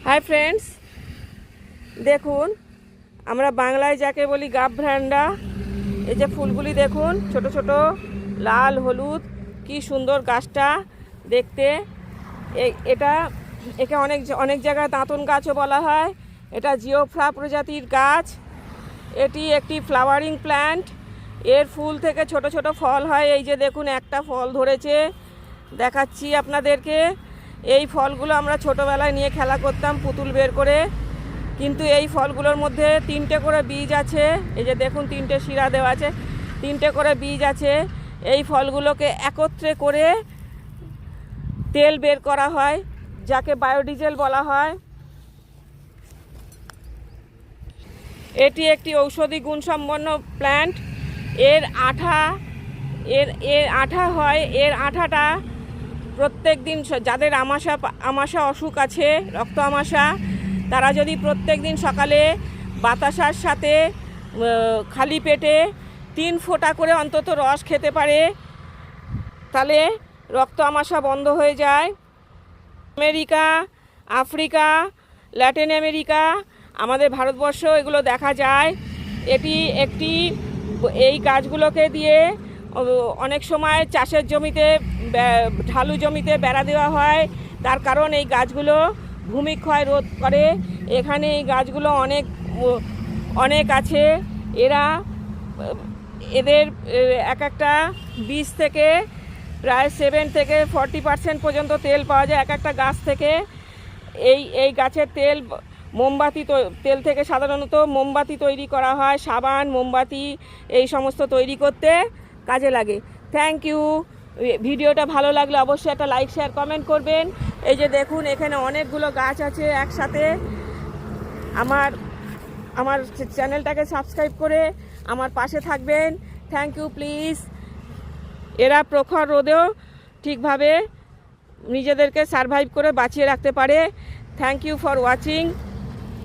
Hi friends, দেখুন আমরা বাংলায় যাকে বলি গাভ্রান্ডা। এই যে ফুলগুলি দেখুন, ছোট ছোট লাল হলুদ, কি সুন্দর গাছটা দেখতে। একে অনেক জায়গায় দাঁতন গাছও বলা হয়। এটা জিওফ্রা প্রজাতির গাছ। এটি একটি ফ্লাওয়ারিং প্ল্যান্ট। এর ফুল থেকে ছোট ছোট ফল হয়। এই যে দেখুন, একটা ফল ধরেছে, দেখাচ্ছি আপনাদেরকে। এই ফলগুলো আমরা ছোটোবেলায় নিয়ে খেলা করতাম পুতুল বের করে, কিন্তু এই ফলগুলোর মধ্যে 3টে করে বীজ আছে। এই যে দেখুন, 3টে শিরা দেওয়া আছে, 3টে করে বীজ আছে। এই ফলগুলোকে একত্রে করে তেল বের করা হয়, যাকে বায়োডিজেল বলা হয়। এটি একটি ঔষধি গুণসম্পন্ন প্ল্যান্ট। এর আঠা হয়। এর আঠাটা প্রত্যেক দিন যাদের আমাশা অসুখ আছে, রক্ত আমাশা, তারা যদি প্রত্যেক দিন সকালে বাতাসার সাথে খালি পেটে 3 ফোঁটা করে অন্তত রস খেতে পারে, তাহলে রক্ত আমাশা বন্ধ হয়ে যায়। আমেরিকা, আফ্রিকা, ল্যাটিন আমেরিকা, আমাদের ভারতবর্ষ এগুলো দেখা যায়। এই গাছগুলোকে দিয়ে অনেক সময় চাষের জমিতে, ঢালু জমিতে বেড়া দেওয়া হয়। তার কারণ এই গাছগুলো ভূমিক্ষয় রোধ করে। এখানে এই গাছগুলো অনেক আছে। এদের এক একটা বীজ থেকে প্রায় 7 থেকে 40% পর্যন্ত তেল পাওয়া যায় এক একটা গাছ থেকে। এই গাছের তেল থেকে সাধারণত মোমবাতি তৈরি করা হয়, সাবান, মোমবাতি এই সমস্ত তৈরি করতে কাজে লাগে। Thank you. ভিডিওটা ভালো লাগলে অবশ্যই একটা লাইক, শেয়ার, কমেন্ট করবেন। এই যে দেখুন, এখানে অনেকগুলো গাছ আছে একসাথে। আমার চ্যানেলটাকে সাবস্ক্রাইব করে আমার পাশে থাকবেন। Thank you, please. এরা প্রখর রোদেও ঠিকভাবে নিজেদেরকে সারভাইভ করে বাঁচিয়ে রাখতে পারে। Thank you for watching.